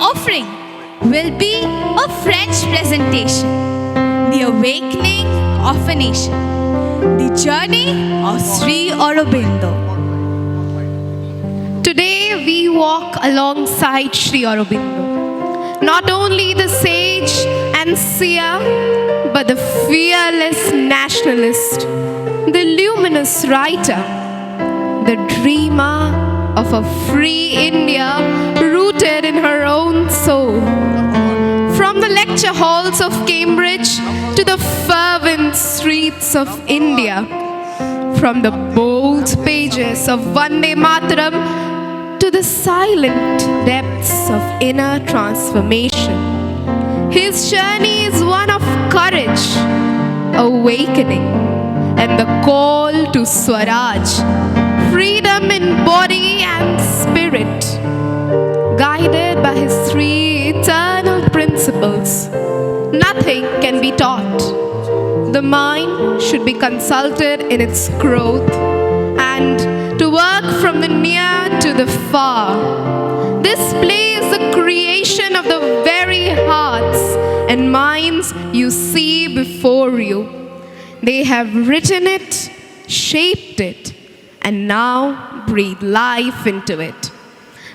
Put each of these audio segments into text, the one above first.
offering will be a French presentation, The Awakening of a Nation, the journey of Sri Aurobindo. Today we walk alongside Sri Aurobindo, not only the sage and seer, but the fearless nationalist, the luminous writer, the dreamer of a free India rooted in her own soul. From the lecture halls of Cambridge to the fervent streets of India, from the bold pages of Vande Mataram to the silent depths of inner transformation, his journey is one of courage, awakening, and the call to Swaraj, freedom in body and spirit, guided by his three eternal principles. Nothing can be taught. The mind should be consulted in its growth and to work from the near to the far. This play is the creation of the very hearts and minds you see before you. They have written it, shaped it, and now breathe life into it,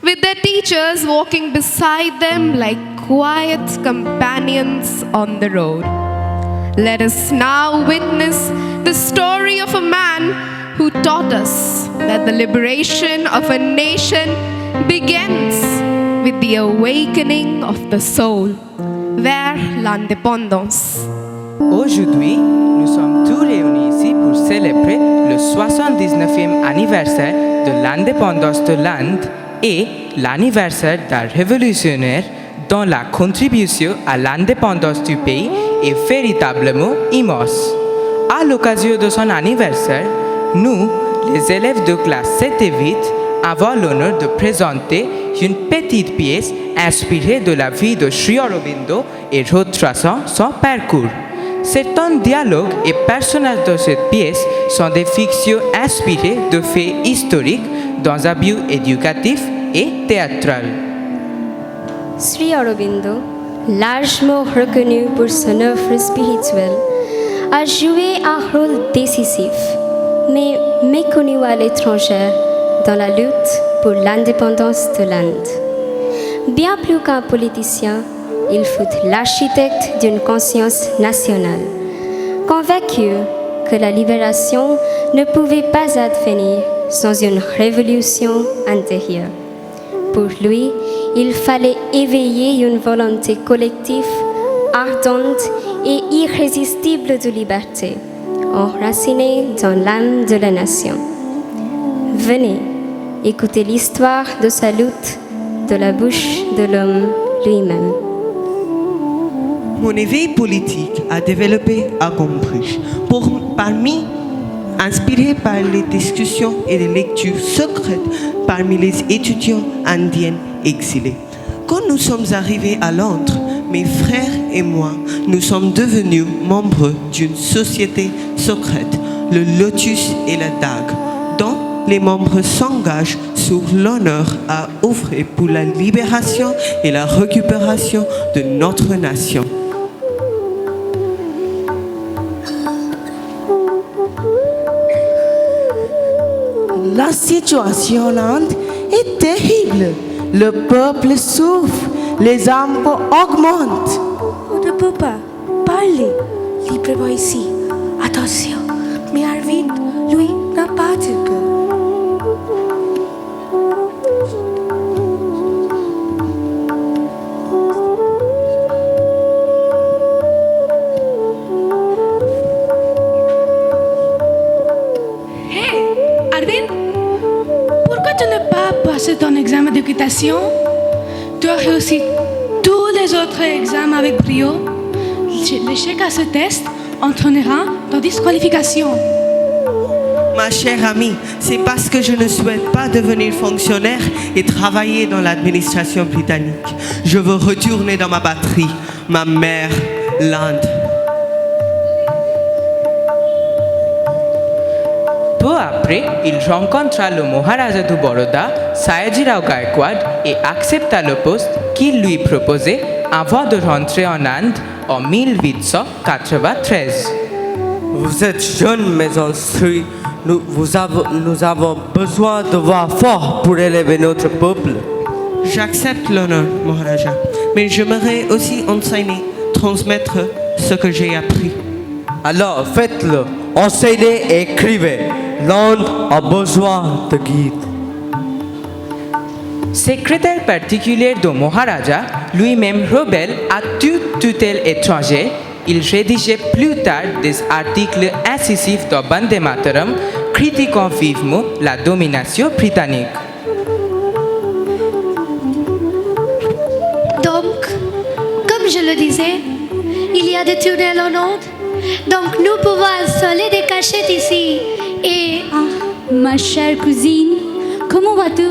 with their teachers walking beside them like quiet companions on the road. Let us now witness the story of a man who taught us that the liberation of a nation begins with the awakening of the soul, vers l'indépendance. Aujourd'hui, nous sommes tous réunis ici pour célébrer le 79e anniversaire de l'indépendance de l'Inde et l'anniversaire d'un révolutionnaire dont la contribution à l'indépendance du pays est véritablement immense. À l'occasion de son anniversaire, nous, les élèves de classe 7 et 8, avons l'honneur de présenter une petite pièce inspirée de la vie de Sri Aurobindo et retraçant son parcours. Certains dialogues et personnages de cette pièce sont des fictions inspirées de faits historiques dans un but éducatif et théâtral. Sri Aurobindo, largement reconnu pour son œuvre spirituelle, a joué un rôle décisif, mais méconnu à l'étranger dans la lutte pour l'indépendance de l'Inde. Bien plus qu'un politicien, il fut l'architecte d'une conscience nationale, convaincu que la libération ne pouvait pas advenir sans une révolution intérieure. Pour lui, il fallait éveiller une volonté collective, ardente et irrésistible de liberté, enracinée dans l'âme de la nation. Venez écouter l'histoire de sa lutte de la bouche de l'homme lui-même. Mon éveil politique a développé à Cambridge, inspiré par les discussions et les lectures secrètes parmi les étudiants indiens exilés. Quand nous sommes arrivés à Londres, mes frères et moi, nous sommes devenus membres d'une société secrète, le Lotus et la Dague, dont les membres s'engagent sur l'honneur à œuvrer pour la libération et la récupération de notre nation. La situation en Inde est terrible. Le peuple souffre, les impôts augmentent. On ne peut pas parler librement ici. Attention, mais Arvind, lui, n'a pas de peur. Ton examen d'équitation, tu as réussi tous les autres examens avec brio. L'échec à ce test entraînera ta disqualification. Ma chère amie, c'est parce que je ne souhaite pas devenir fonctionnaire et travailler dans l'administration britannique. Je veux retourner dans ma patrie, ma mère, l'Inde. Peu après, il rencontra le Maharaja de Baroda, Sayajirao Gaikwad, et accepta le poste qu'il lui proposait avant de rentrer en Inde en 1893. Vous êtes jeune mais instruit. Nous avons besoin de voix fortes pour élever notre peuple. J'accepte l'honneur, Maharaja, mais j'aimerais aussi enseigner, transmettre ce que j'ai appris. Alors faites-le, enseignez et écrivez. L'Inde a besoin de guides. Secrétaire particulier de Maharaja, lui-même rebelle à toute tutelle étrangère, il rédigeait plus tard des articles incisifs de Vande Mataram critiquant vivement la domination britannique. Donc, comme je le disais, il y a des tunnels en Inde. Donc nous pouvons installer des cachettes ici. Et... Ma chère cousine, comment vas-tu?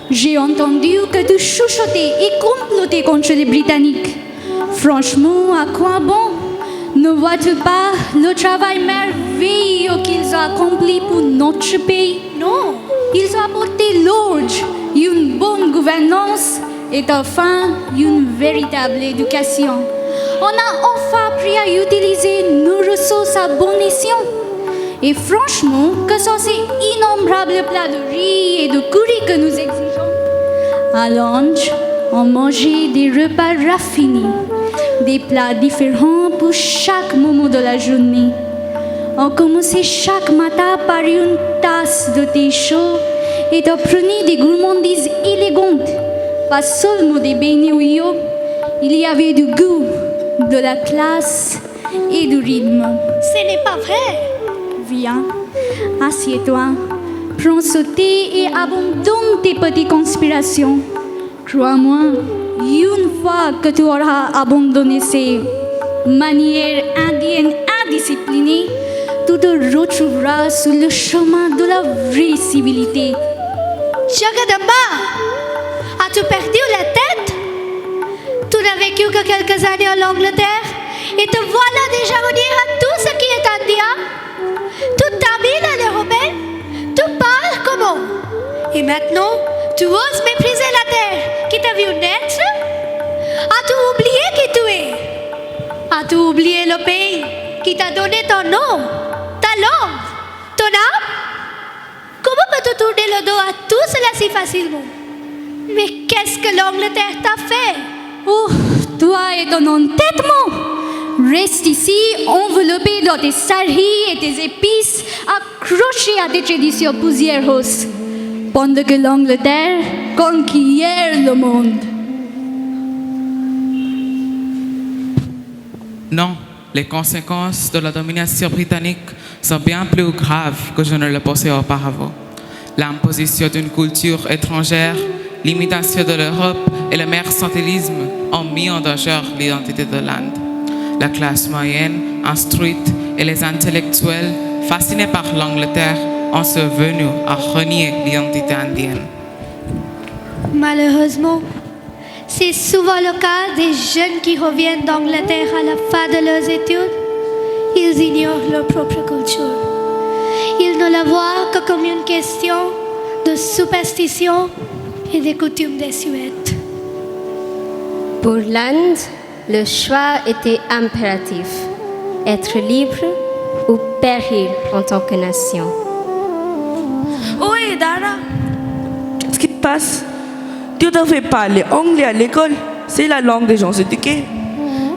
J'ai entendu que tu chuchotais et complotais contre les Britanniques. Franchement, à quoi bon? Ne vois-tu pas le travail merveilleux qu'ils ont accompli pour notre pays? non, Ils ont apporté l'ordre, une bonne gouvernance et enfin une véritable éducation. On a enfin appris à utiliser nos ressources à bon escient. Et franchement, que sont ces innombrables plats de riz et de curry que nous exigeons? À lunch, on mangeait des repas raffinés, des plats différents pour chaque moment de la journée. On commençait chaque matin par une tasse de thé chaud et on prenait des gourmandises élégantes. Pas seulement des beignets au yogourt, il y avait du goût, de la classe et du rythme. ce n'est pas vrai. Viens, assieds-toi, prends ce thé et abandonne tes petites conspirations. Crois-moi, une fois que tu auras abandonné ces manières indiennes indisciplinées, tu te retrouveras sur le chemin de la vraie civilité. Jagadamba, as-tu perdu la tête? Tu n'as vécu que quelques années en Angleterre et te voilà déjà venir à tout ce qui est indien. Tu t'habilles à l'européenne, tu parles comment? Et maintenant, tu oses mépriser la terre qui t'a vu naître? As-tu oublié qui tu es? As-tu oublié le pays qui t'a donné ton nom, ta langue, ton âme? Comment peux-tu tourner le dos à tout cela si facilement? Mais qu'est-ce que l'Angleterre t'a fait? Oh, toi et ton entêtement! Reste ici, enveloppé dans tes saris et tes épices, accroché à tes traditions poussiéreuses, pendant que l'Angleterre conquiert le monde. Non, les conséquences de la domination britannique sont bien plus graves que je ne le pensais auparavant. L'imposition d'une culture étrangère, l'imitation de l'Europe et le mercantilisme ont mis en danger l'identité de l'Inde. La classe moyenne, instruite et les intellectuels, fascinés par l'Angleterre, ont survenu à renier l'identité indienne. Malheureusement, c'est souvent le cas des jeunes qui reviennent d'Angleterre à la fin de leurs études. Ils ignorent leur propre culture. Ils ne la voient que comme une question de superstition et des coutumes désuètes. Pour l'Inde, le choix était impératif. Être libre ou périr en tant que nation. Oui, Dara. Qu'est-ce qui te passe? Tu devais parler anglais à l'école. C'est la langue des gens éduqués.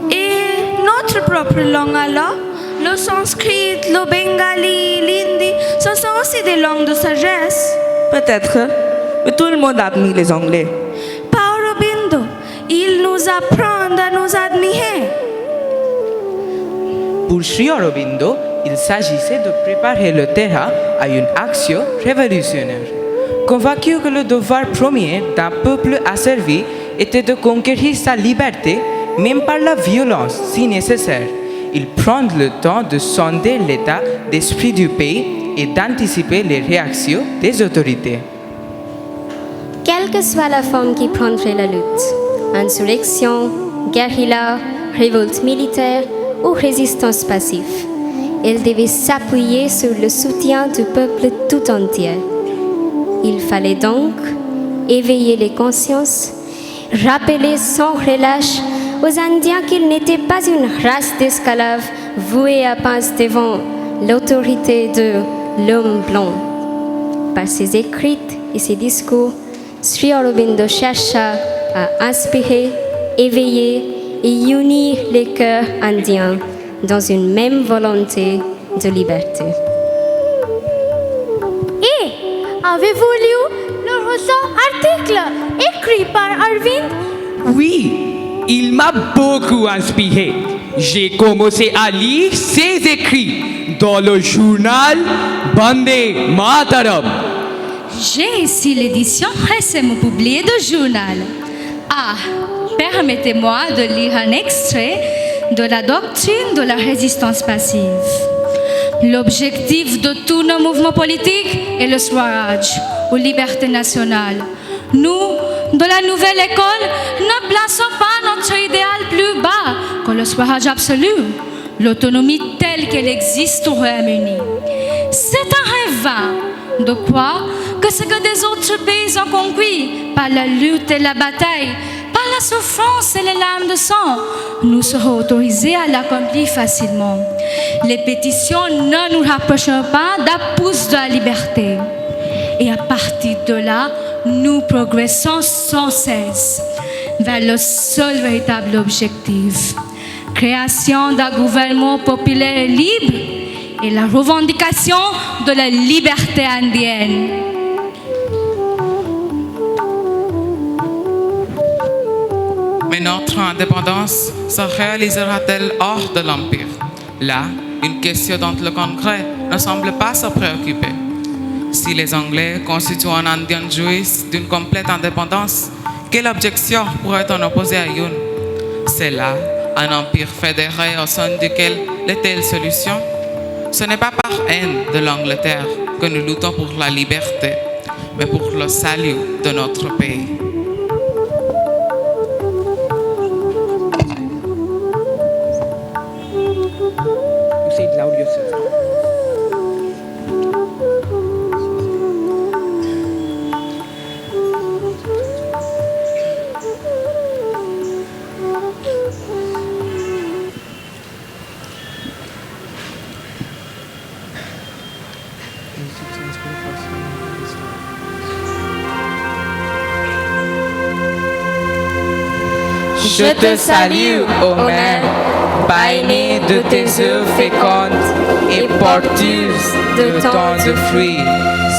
Et notre propre langue alors? Le sanskrit, le bengali, l'hindi, ce sont aussi des langues de sagesse. Peut-être, mais tout le monde admire les Anglais. Pas Aurobindo, il nous apprend à nous admirer. Pour Sri Aurobindo, il s'agissait de préparer le terrain à une action révolutionnaire. Convaincu que le devoir premier d'un peuple asservi était de conquérir sa liberté, même par la violence si nécessaire, il prend le temps de sonder l'état d'esprit du pays et d'anticiper les réactions des autorités. Quelle que soit la forme qui prendrait la lutte, insurrection, guérilla, révolte militaire ou résistance passive, elle devait s'appuyer sur le soutien du peuple tout entier. Il fallait donc éveiller les consciences, rappeler sans relâche aux Indiens qu'ils n'étaient pas une race d'esclaves vouée à pince devant l'autorité de l'homme blanc. Par ses écrits et ses discours, Sri Aurobindo chercha à inspirer, éveiller et unir les cœurs indiens dans une même volonté de liberté. Et avez-vous lu le récent article écrit par Arvind? Oui, il m'a beaucoup inspiré. J'ai commencé à lire ses écrits dans le journal Bande Mataram. J'ai ici l'édition récemment publiée du journal. Ah, permettez-moi de lire un extrait de la doctrine de la résistance passive. L'objectif de tous nos mouvements politiques est le Swaraj, ou liberté nationale. Nous, de la nouvelle école, ne plaçons pas notre idéal plus bas que le Swaraj absolu, l'autonomie telle qu'elle existe au Royaume-Uni. C'est un rêve vain de croire que ce que des autres pays ont conquis par la lutte et la bataille, par la souffrance et les larmes de sang, nous serons autorisés à l'accomplir facilement. Les pétitions ne nous rapprocheront pas d'un pouce de la liberté. Et à partir de là, nous progressons sans cesse vers le seul véritable objectif, création d'un gouvernement populaire et libre et la revendication de la liberté indienne. Mais notre indépendance se réalisera-t-elle hors de l'Empire? Là, une question dont le Congrès ne semble pas se préoccuper. Si les Anglais constituent un Indian jouissent d'une complète indépendance, quelle objection pourrait-on opposer à Yun? C'est là un empire fédéré au sein duquel les telles solutions? Ce n'est pas par haine de l'Angleterre que nous luttons pour la liberté, mais pour le salut de notre pays. Je te salue, ô mère, baïnée de tes œufs fécondes et porteuse de tant de fruits,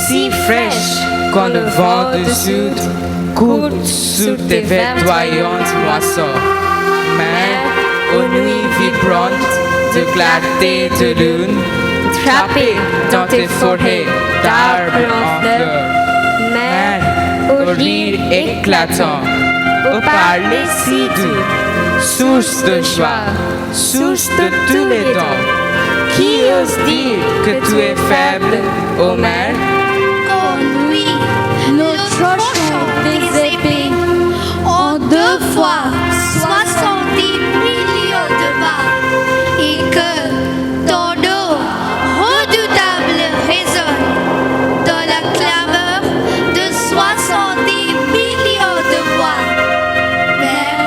si fraîche quand le vent du sud court sur tes verdoyantes moissons. Mère, aux nuits vibrantes de clarté de lune, trappée dans tes forêts d'arbres en fleurs. Mère, au rire éclatant, au parler si doux, source de joie, source de tous les dons. Qui ose dire que tu es faible, ô mère? Oh oui, nos tranchants des épées ont 2 fois 70 millions de balles et que ton dos redoutable résonne dans la clameur de 70 millions de voix. Mère,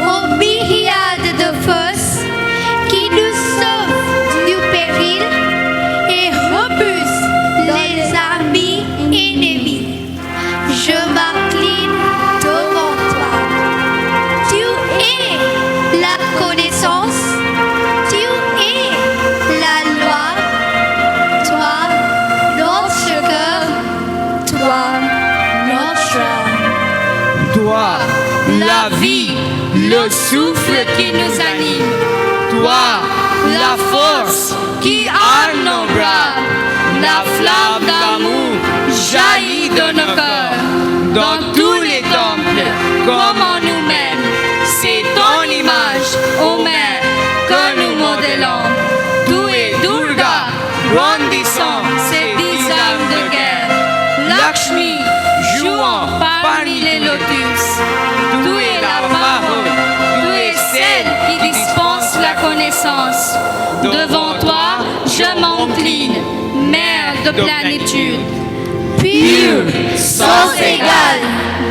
aux myriades de fosses qui nous sauvent du péril et repoussent les amis ennemis, je m'incline devant toi. Tu es la connaissance, tu es la loi, toi notre cœur, toi notre âme. Toi, la vie, le souffle qui nous anime. Toi, la force qui arme nos bras. La flamme d'amour jaillit de nos cœurs. Dans tous les temples, comme en nous-mêmes, c'est ton image, ô mère, que nous modélons. Tu es Durga, brandissant ses 10 armes de guerre. Lakshmi, jouant parmi les lotus. Tu es la parole, tu es celle qui dispense la connaissance. Devant toi, je m'incline, mère de plénitude. Pure, sans égal,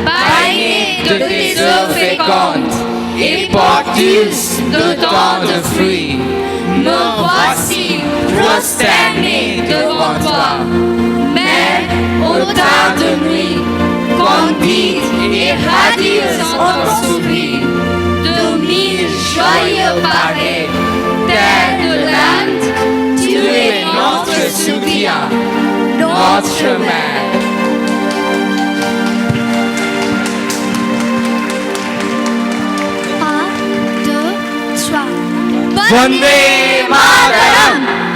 baïnée de tes eaux fécondes et porteuse de tant de fruits. Me voici prosterné devant toi. Mais au temps de nuit, candide et radieuse en ton sourire, de mille joyeux parés, terre de l'Inde, tu es notre soutien, notre mère. Un, deux, trois. Vande Mataram!